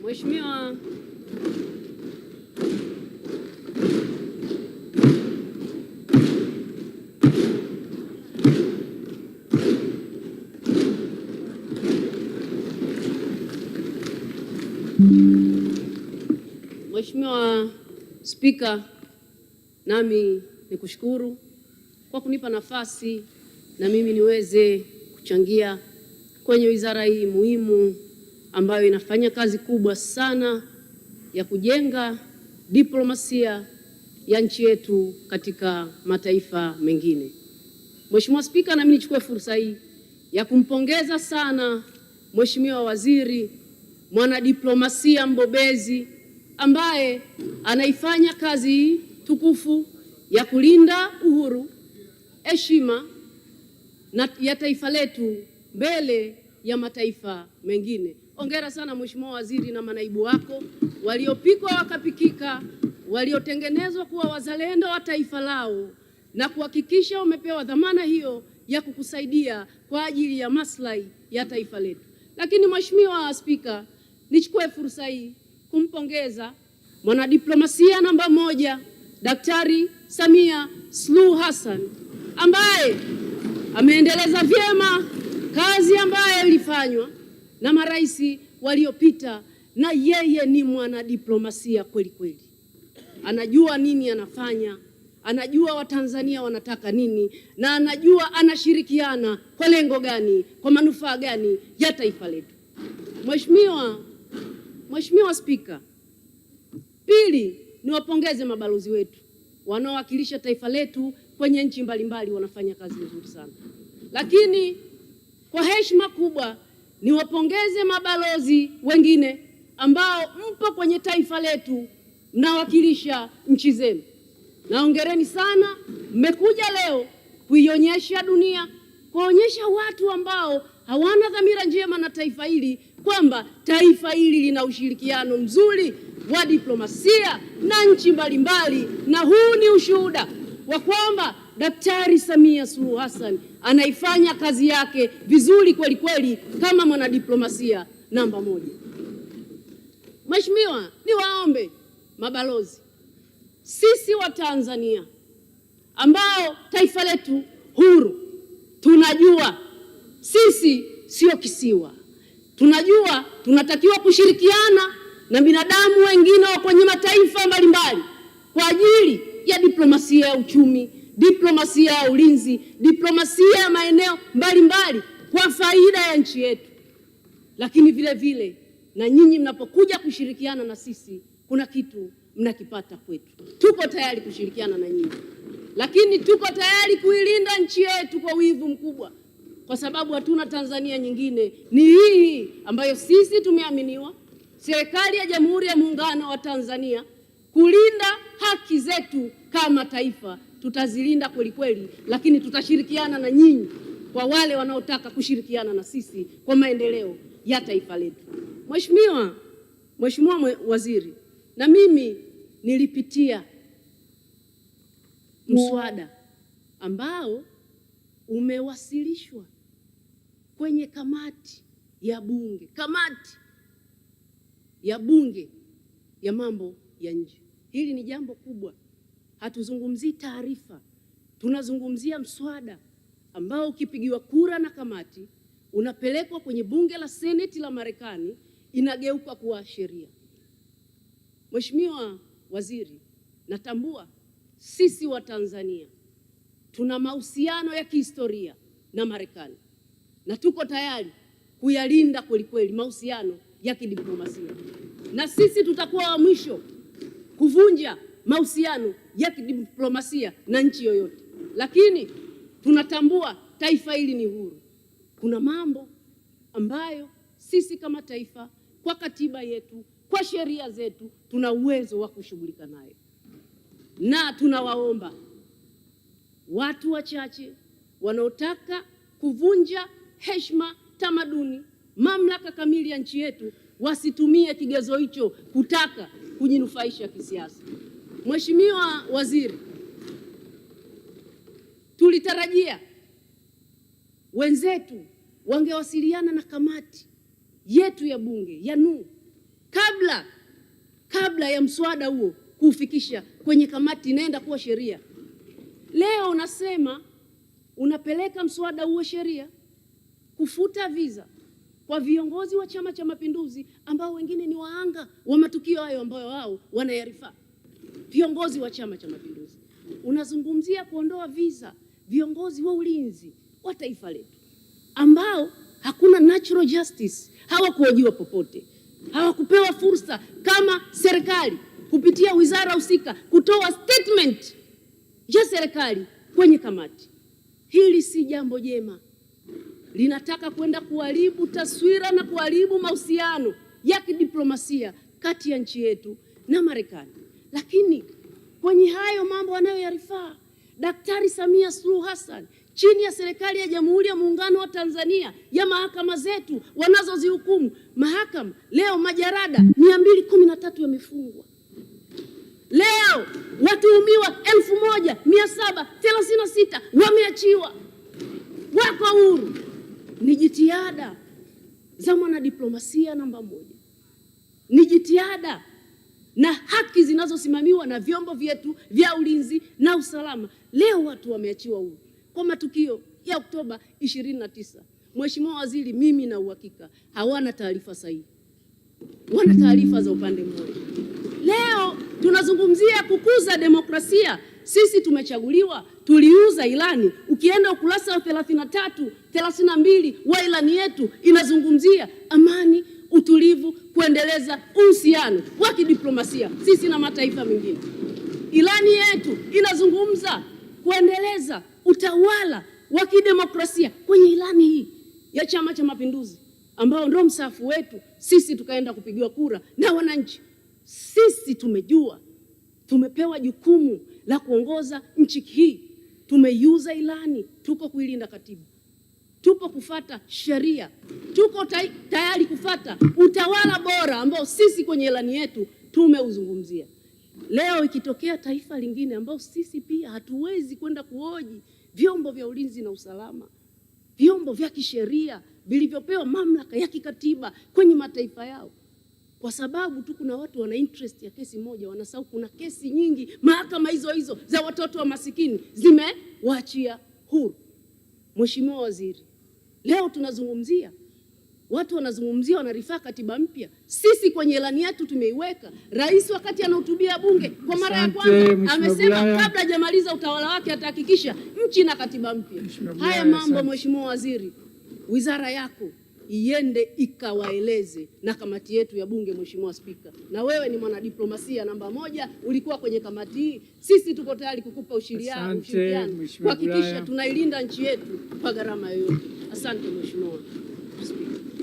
Mheshimiwa Spika, nami nikushukuru kwa kunipa nafasi na mimi niweze kuchangia kwenye wizara hii muhimu ambayo inafanya kazi kubwa sana ya kujenga diplomasia ya nchi yetu katika mataifa mengine. Mheshimiwa Spika, nami nichukue fursa hii ya kumpongeza sana Mheshimiwa Waziri, mwanadiplomasia mbobezi ambaye anaifanya kazi tukufu ya kulinda uhuru, heshima ya taifa letu mbele ya mataifa mengine. Hongera sana Mheshimiwa Waziri na manaibu wako waliopikwa wakapikika, waliotengenezwa kuwa wazalendo wa taifa lao na kuhakikisha wamepewa dhamana hiyo ya kukusaidia kwa ajili ya maslahi ya taifa letu. Lakini Mheshimiwa Spika, nichukue fursa hii kumpongeza mwanadiplomasia namba 1 Daktari Samia Suluhu Hassan ambaye ameendeleza vyema kazi ambayo ilifanywa na marais waliopita, na yeye ni mwanadiplomasia kweli kweli. Anajua nini anafanya, anajua Watanzania wanataka nini, na anajua anashirikiana kwa lengo gani, kwa manufaa gani ya taifa letu. Mheshimiwa Spika, pili, niwapongeze mabalozi wetu wanaowakilisha taifa letu kwenye nchi mbalimbali, wanafanya kazi nzuri sana. Lakini kwa heshima kubwa niwapongeze mabalozi wengine ambao mpo kwenye taifa letu mnawakilisha nchi zenu. Na hongereni sana, mmekuja leo kuionyesha dunia, kuonyesha watu ambao hawana dhamira njema na taifa hili kwamba taifa hili lina ushirikiano mzuri wa diplomasia na nchi mbalimbali, na huu ni ushuhuda wa kwamba Daktari Samia Suluhu Hassan anaifanya kazi yake vizuri kweli kweli kama mwanadiplomasia namba 1. Mheshimiwa, niwaombe mabalozi, sisi wa Tanzania ambao taifa letu huru, tunajua sisi sio kisiwa. Tunajua tunatakiwa kushirikiana na binadamu wengine wa kwenye mataifa mbalimbali kwa ajili ya diplomasia ya uchumi, diplomasia ya ulinzi, diplomasia ya maeneo mbalimbali kwa faida ya nchi yetu. Lakini vile vile na nyinyi mnapokuja kushirikiana na sisi, kuna kitu mnakipata kwetu. Tuko tayari kushirikiana na nyinyi, lakini tuko tayari kuilinda nchi yetu kwa wivu mkubwa, kwa sababu hatuna Tanzania nyingine, ni hii ambayo sisi tumeaminiwa, serikali ya Jamhuri ya Muungano wa Tanzania, kulinda haki zetu kama taifa. Tutazilinda kweli kweli, lakini tutashirikiana na nyinyi kwa wale wanaotaka kushirikiana na sisi kwa maendeleo ya taifa letu. Mheshimiwa Waziri, na mimi nilipitia mswada ambao umewasilishwa kwenye kamati ya bunge ya mambo ya nje. Hili ni jambo kubwa. Hatuzungumzii taarifa, tunazungumzia mswada ambao ukipigiwa kura na kamati unapelekwa kwenye bunge la Seneti la Marekani, inageuka kuwa sheria. Mheshimiwa Waziri, natambua sisi wa Tanzania tuna mahusiano ya kihistoria na Marekani na tuko tayari kuyalinda kweli kweli mahusiano ya kidiplomasia, na sisi tutakuwa wa mwisho kuvunja mahusiano ya kidiplomasia na nchi yoyote. Lakini tunatambua taifa hili ni huru. Kuna mambo ambayo sisi kama taifa kwa katiba yetu, kwa sheria zetu, tuna uwezo wa kushughulika nayo, na tunawaomba watu wachache wanaotaka kuvunja heshima, tamaduni, mamlaka kamili ya nchi yetu wasitumie kigezo hicho kutaka kujinufaisha kisiasa. Mheshimiwa Waziri, tulitarajia wenzetu wangewasiliana na kamati yetu ya bunge ya NU kabla ya mswada huo kuufikisha kwenye kamati inaenda kuwa sheria. Leo unasema unapeleka mswada huo sheria kufuta visa kwa viongozi wa Chama cha Mapinduzi ambao wengine ni wahanga wa matukio hayo ambayo wao wanayarifaa. Viongozi wa Chama cha Mapinduzi, unazungumzia kuondoa visa viongozi wa ulinzi wa taifa letu ambao hakuna natural justice, hawakuhojiwa popote, hawakupewa fursa kama serikali kupitia wizara husika kutoa statement ya serikali kwenye kamati. Hili si jambo jema, linataka kwenda kuharibu taswira na kuharibu mahusiano ya kidiplomasia kati ya nchi yetu na Marekani. Lakini kwenye hayo mambo anayoyarifaa Daktari Samia Suluhu Hassan chini ya serikali ya Jamhuri ya Muungano wa Tanzania, ya mahakama zetu wanazozihukumu mahakama, leo majarada 213 yamefungwa. Leo watuhumiwa 1736 wameachiwa, wako huru. Ni jitihada za mwanadiplomasia namba moja, ni jitihada na haki zinazosimamiwa na vyombo vyetu vya ulinzi na usalama. Leo watu wameachiwa huru kwa matukio ya Oktoba 29. Mheshimiwa Waziri, mimi na uhakika hawana taarifa sahihi, wana taarifa za upande mmoja. Leo tunazungumzia kukuza demokrasia. Sisi tumechaguliwa, tuliuza ilani. Ukienda ukurasa wa 33, 32 wa ilani yetu inazungumzia amani, utulivu, kuendeleza uhusiano wa kidiplomasia sisi na mataifa mengine. Ilani yetu inazungumza kuendeleza utawala wa kidemokrasia. Kwenye ilani hii ya Chama cha Mapinduzi ambao ndio msafu wetu, sisi tukaenda kupigiwa kura na wananchi. Sisi tumejua tumepewa jukumu la kuongoza nchi hii, tumeiuza ilani, tuko kuilinda katiba, tupo kufata sheria, tuko tayari kufata utawala bora ambao sisi kwenye ilani yetu tumeuzungumzia. Leo ikitokea taifa lingine ambao sisi pia hatuwezi kwenda kuhoji vyombo vya ulinzi na usalama, vyombo vya kisheria vilivyopewa mamlaka ya kikatiba kwenye mataifa yao, kwa sababu tu kuna watu wana interest ya kesi moja, wanasahau kuna kesi nyingi mahakama hizo za watoto wa masikini zimewaachia huru. Mheshimiwa Waziri, leo tunazungumzia, watu wanazungumzia wanarifaa katiba mpya. Sisi kwenye ilani yetu tumeiweka. Rais wakati anahutubia bunge kwa mara ya kwanza amesema kabla hajamaliza utawala wake atahakikisha nchi na katiba mpya. Haya mambo Mheshimiwa Waziri, wizara yako iende ikawaeleze na kamati yetu ya bunge. Mheshimiwa Spika, na wewe ni mwanadiplomasia namba moja, ulikuwa kwenye kamati hii. Sisi tuko tayari kukupa ushirikiano kuhakikisha tunailinda nchi yetu kwa gharama yoyote. Asante Mheshimiwa Spika.